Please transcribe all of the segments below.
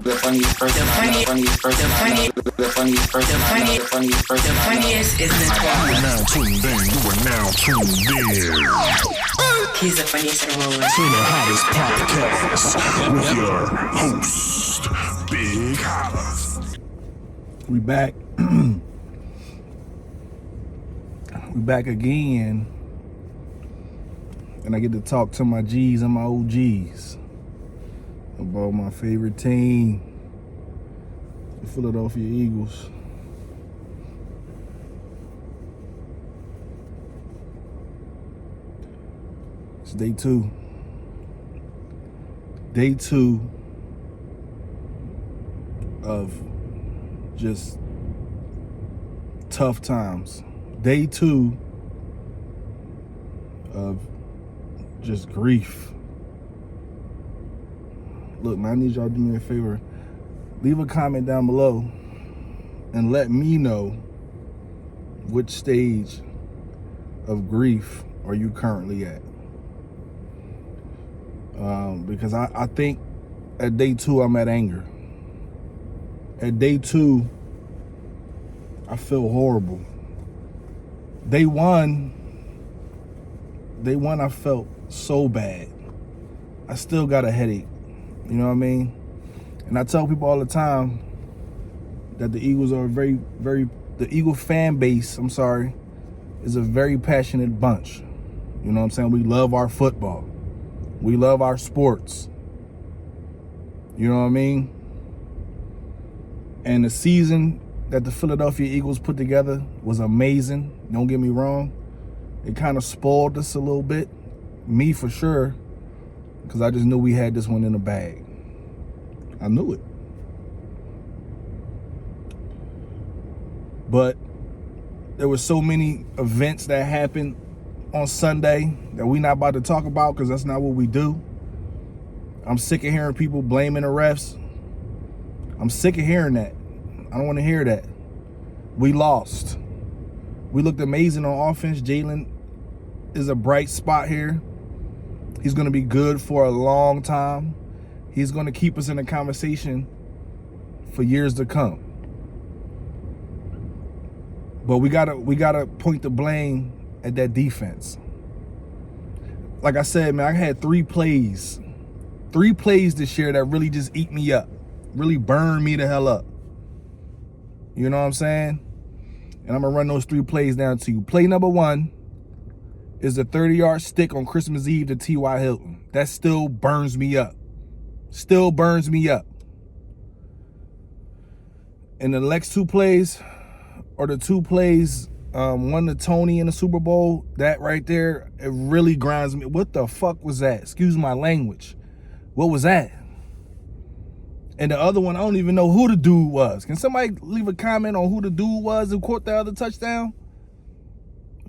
The funniest person I know. The funniest is this one. You are now tuned in. You are now tuned in. He's the funniest in the world. To the hottest podcast with your host, Big Holla. We back. We back again. And I get to talk to my G's and my OGs about my favorite team, the Philadelphia Eagles. It's day two. Day two of just tough times. Day two of just grief. Look, man, I need y'all to do me a favor. Leave a comment down below and let me know which stage of grief are you currently at. Because I think at day two, I'm at anger. At day two, I feel horrible. Day one, I felt so bad. I still got a headache. You know what I mean? And I tell people all the time that the Eagles are the Eagle fan base, is a very passionate bunch. You know what I'm saying? We love our football. We love our sports. You know what I mean? And the season that the Philadelphia Eagles put together was amazing. Don't get me wrong. It kind of spoiled us a little bit. Me for sure. Because I just knew we had this one in the bag. I knew it. But there were so many events that happened on Sunday that we're not about to talk about because that's not what we do. I'm sick of hearing people blaming the refs. I'm sick of hearing that. I don't want to hear that. We lost. We looked amazing on offense. Jalen is a bright spot here. He's going to be good for a long time. He's going to keep us in the conversation for years to come. But we gotta point the blame at that defense. Like I said, man, I had three plays this year that really just eat me up, really burn me the hell up. You know what I'm saying? And I'm gonna run those three plays down to you. Play number one is the 30-yard stick on Christmas Eve to T.Y. Hilton. That still burns me up. Still burns me up. And the next two plays are the two plays, one to Tony in the Super Bowl. That right there, it really grinds me. What the fuck was that? Excuse my language. What was that? And the other one, I don't even know who the dude was. Can somebody leave a comment on who the dude was who caught the other touchdown?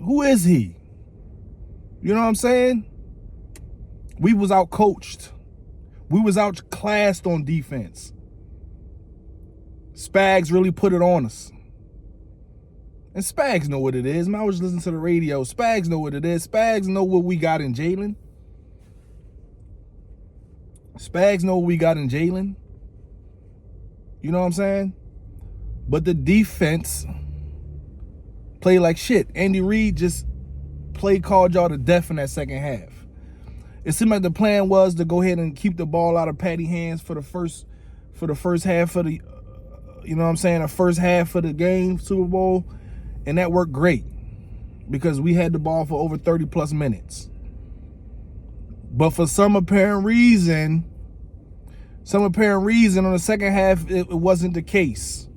Who is he? You know what I'm saying? We was out-coached. We was outclassed on defense. Spags really put it on us. And Spags know what it is. Man, I was listening to the radio. Spags know what it is. Spags know what we got in Jalen. Spags know what we got in Jalen. You know what I'm saying? But the defense played like shit. Andy Reid just called y'all to death in that second half. It seemed like the plan was to go ahead and keep the ball out of Patty hands for the first half of the, you know what I'm saying, the first half of the game, Super Bowl, and that worked great because we had the ball for over 30 plus minutes. But for some apparent reason on the second half, it wasn't the case.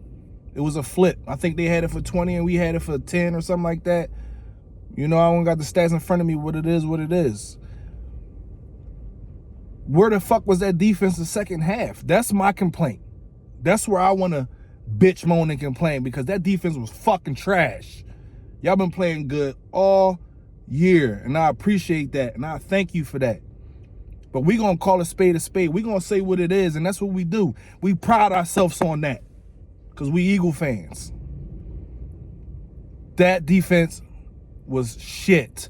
It was a flip. I think they had it for 20 and we had it for 10 or something like that. You know, I don't got the stats in front of me. What it is. Where the fuck was that defense the second half? That's my complaint. That's where I want to bitch, moan, and complain because that defense was fucking trash. Y'all been playing good all year, and I appreciate that, and I thank you for that. But we going to call a spade a spade. We going to say what it is, and that's what we do. We pride ourselves on that because we Eagle fans. That defense was shit.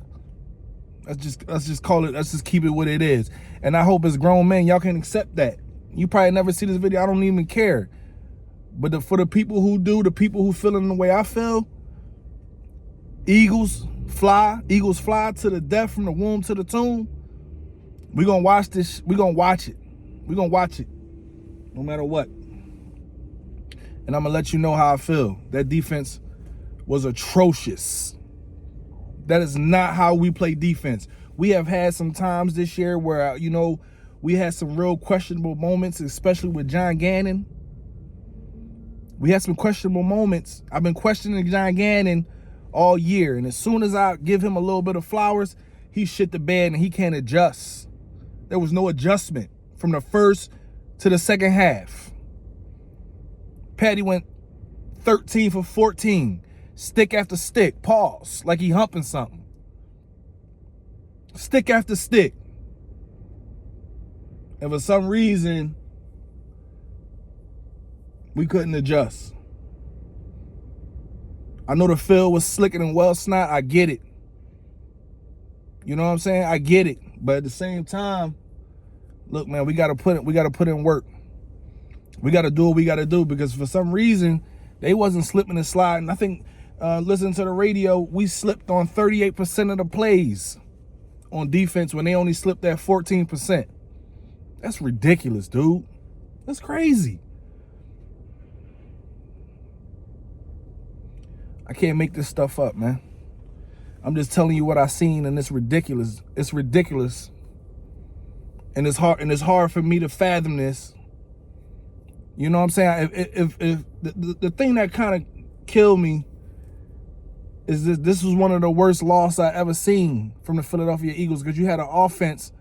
Let's just call it, let's just keep it what it is. And I hope as grown men, y'all can accept that. You probably never see this video. I don't even care. But for the people who do, the people who feeling the way I feel, Eagles fly to the death, from the womb to the tomb. We gonna watch this. We gonna watch it. We gonna watch it, no matter what. And I'm gonna let you know how I feel. That defense was atrocious. That is not how we play defense. We have had some times this year where, you know, we had some real questionable moments, especially with John Gannon. We had some questionable moments. I've been questioning John Gannon all year, and as soon as I give him a little bit of flowers, he shit the bed and he can't adjust. There was no adjustment from the first to the second half. Patty went 13 for 14, stick after stick, pause, like he humping something. Stick after stick. And for some reason, we couldn't adjust. I know the field was slicker than well snot. I get it. You know what I'm saying? I get it. But at the same time, look, man, we gotta put in work. We gotta do what we gotta do, because for some reason they wasn't slipping and sliding. I think listening to the radio, we slipped on 38% of the plays on defense when they only slipped at 14%. That's ridiculous, dude. That's crazy. I can't make this stuff up, man. I'm just telling you what I seen, and it's ridiculous. It's ridiculous. And it's hard for me to fathom this. You know what I'm saying? If the thing that kind of killed me is this was one of the worst losses I ever seen from the Philadelphia Eagles, because you had an offense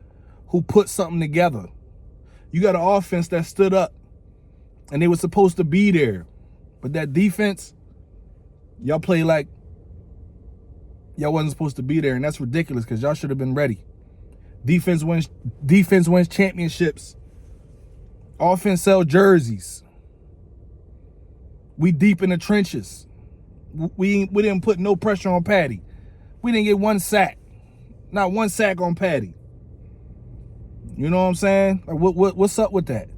who put something together. You got an offense that stood up, and they were supposed to be there. But that defense, y'all play like y'all wasn't supposed to be there, and that's ridiculous, because y'all should have been ready. Defense wins championships. Offense sells jerseys. We deep in the trenches. We didn't put no pressure on Patty. We didn't get one sack. Not one sack on Patty. You know what I'm saying? Like, what's up with that?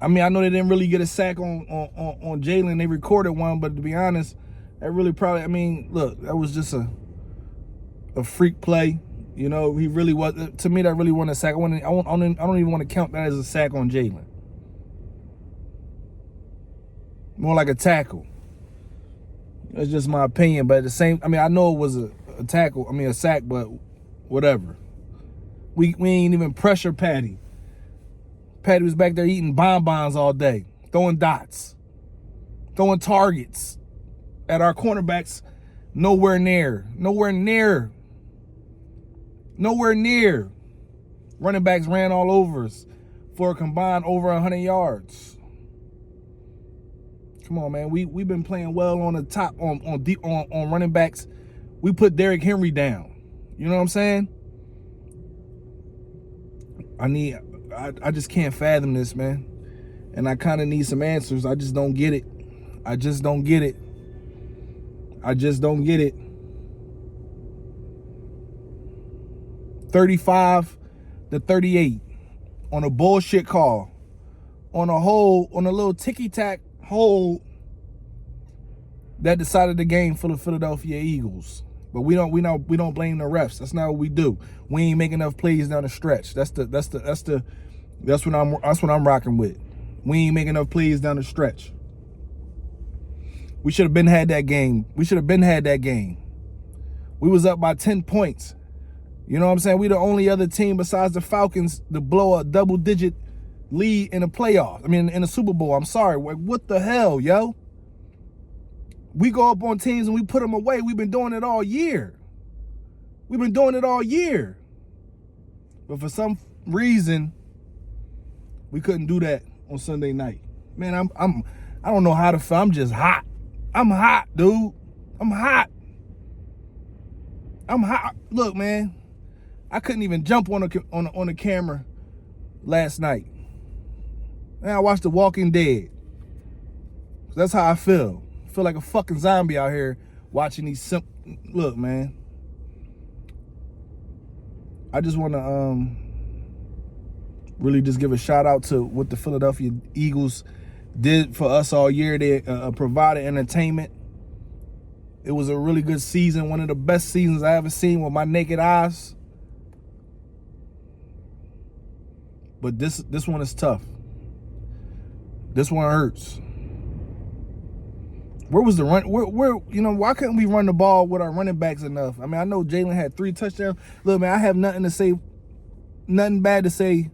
I mean, I know they didn't really get a sack on Jalen. They recorded one, but to be honest, that really probably, I mean, look, that was just a freak play. You know, he really was, to me, that really wasn't a sack. I don't even want to count that as a sack on Jalen. More like a tackle. That's just my opinion, but at the same, I mean, I know it was a tackle, I mean, a sack, but whatever. We ain't even pressure Patty. Patty was back there eating bonbons all day, throwing dots, throwing targets at our cornerbacks. Nowhere near. Running backs ran all over us for a combined over 100 yards. Come on, man. We've been playing well on the top on running backs. We put Derrick Henry down. You know what I'm saying? I just can't fathom this, man. And I kind of need some answers. I just don't get it. I just don't get it. 35-38 on a bullshit call. On a little ticky-tack hold that decided the game for the Philadelphia Eagles. But we don't blame the refs. That's not what we do. We ain't making enough plays down the stretch. That's what I'm rocking with. We ain't making enough plays down the stretch. We should have been had that game. We was up by 10 points. You know what I'm saying? We the only other team besides the Falcons to blow a double-digit lead in the playoffs. I mean, in the Super Bowl. I'm sorry. What the hell, yo? We go up on teams and we put them away. We've been doing it all year. But for some reason, we couldn't do that on Sunday night. Man, I don't know how to feel. I'm just hot. I'm hot, dude. I'm hot. Look, man, I couldn't even jump on the camera last night. Man, I watched The Walking Dead. That's how I feel. I feel like a fucking zombie out here watching these look, man. I just want to Really just give a shout out to what the Philadelphia Eagles did for us all year. They provided entertainment. It was a really good season, one of the best seasons I ever seen with my naked eyes. But this one is tough. This one hurts. Where was the run? Where why couldn't we run the ball with our running backs enough? I mean, I know Jalen had 3 touchdowns. Look, man, I have nothing bad to say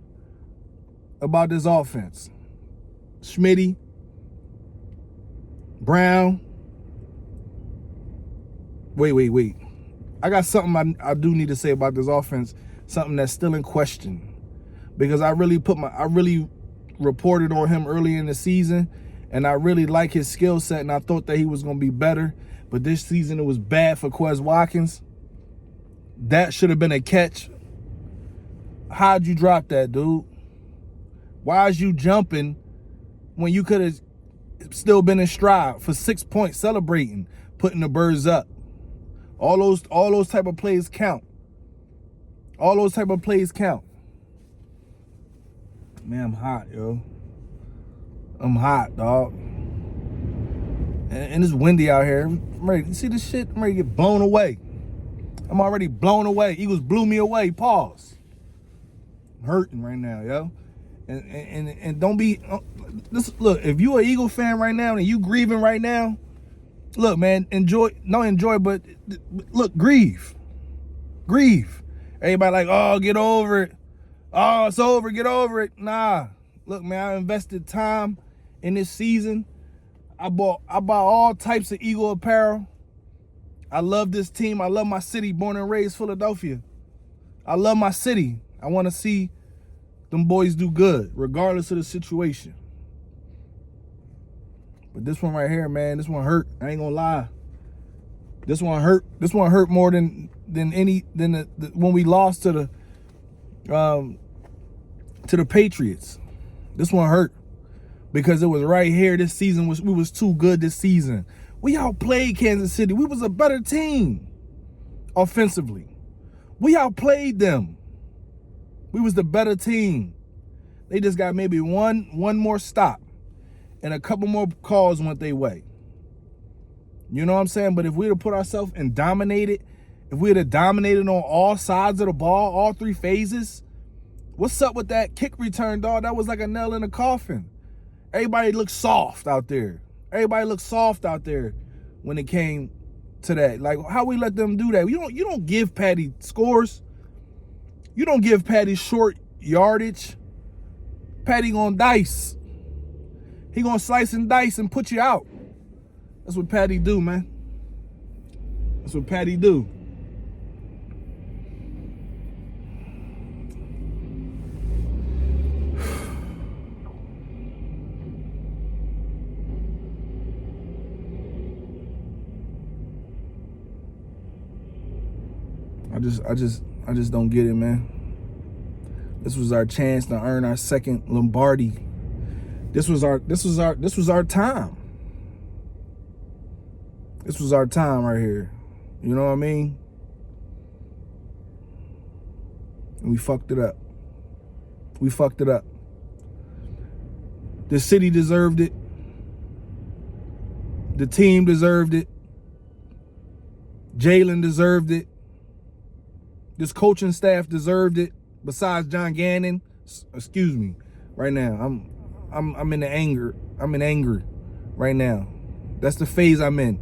about this offense. Schmitty, Brown. Wait. I got something I do need to say about this offense, something that's still in question. Because I really reported on him early in the season, and I really like his skill set, and I thought that he was going to be better. But this season, it was bad for Quez Watkins. That should have been a catch. How'd you drop that, dude? Why is you jumping when you could have still been in stride for 6 points, celebrating, putting the birds up? All those type of plays count. All those type of plays count. Man, I'm hot, yo. I'm hot, dog. And it's windy out here. I'm ready. You see this shit? I'm ready to get blown away. I'm already blown away. Eagles blew me away. Pause. I'm hurting right now, yo. And don't be look, if you an Eagle fan right now and you grieving right now, look, man, but look, grieve. Everybody like, oh, get over it. Oh, it's over, get over it. Nah. Look, man, I invested time in this season. I bought all types of Eagle apparel. I love this team. I love my city, born and raised Philadelphia. I love my city. I want to see them boys do good, regardless of the situation. But this one right here, man, this one hurt. I ain't gonna lie. This one hurt. This one hurt more than when we lost to the Patriots. This one hurt because it was right here. This season we was too good. This season we outplayed Kansas City. We was a better team offensively. We outplayed them. We was the better team. They just got maybe one more stop, and a couple more calls went their way. You know what I'm saying? But if we'd have put ourselves and dominated, if we'd have dominated on all sides of the ball, all 3 phases, what's up with that kick return, dog? That was like a nail in the coffin. Everybody looked soft out there. Everybody looked soft out there when it came to that. Like, how we let them do that? You don't give Patty scores. You don't give Patty short yardage. Patty gonna dice. He gonna slice and dice and put you out. That's what Patty do, man. That's what Patty do. I just don't get it, man. This was our chance to earn our second Lombardi. This was our time. This was our time right here. You know what I mean? And we fucked it up. The city deserved it. The team deserved it. Jalen deserved it. This coaching staff deserved it. Besides John Gannon, excuse me, right now I'm in the anger. I'm in anger right now. That's the phase I'm in.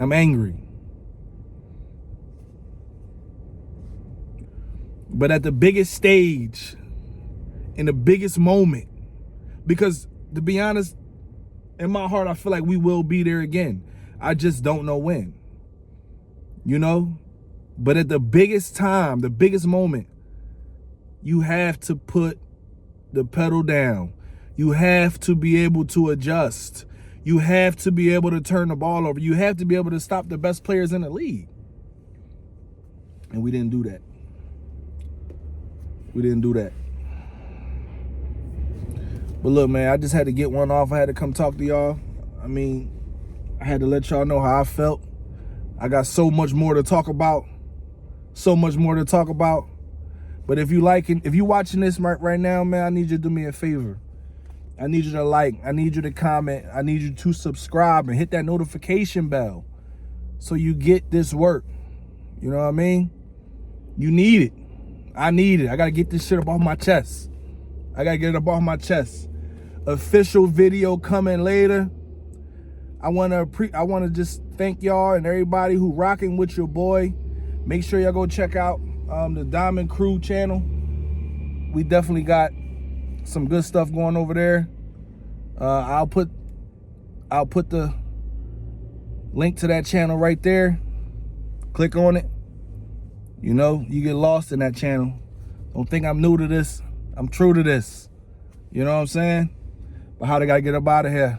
I'm angry. But at the biggest stage, in the biggest moment, because to be honest, in my heart, I feel like we will be there again. I just don't know when. You know? But at the biggest time, the biggest moment, you have to put the pedal down. You have to be able to adjust. You have to be able to turn the ball over. You have to be able to stop the best players in the league. And we didn't do that. We didn't do that. But look, man, I just had to get one off. I had to come talk to y'all. I mean, I had to let y'all know how I felt. I got so much more to talk about. But if you watching this right now, man, I need you to do me a favor. I need you to like, I need you to comment, I need you to subscribe and hit that notification bell so you get this work. You know what I mean? You need it. I need it. I gotta get this shit up off my chest. I gotta get it up off my chest. Official video coming later. I wanna just thank y'all and everybody who rocking with your boy. Make sure y'all go check out the Diamond Crew channel. We definitely got some good stuff going over there. I'll put the link to that channel right there. Click on it. You know, you get lost in that channel. Don't think I'm new to this. I'm true to this. You know what I'm saying? But how they gotta get up out of here?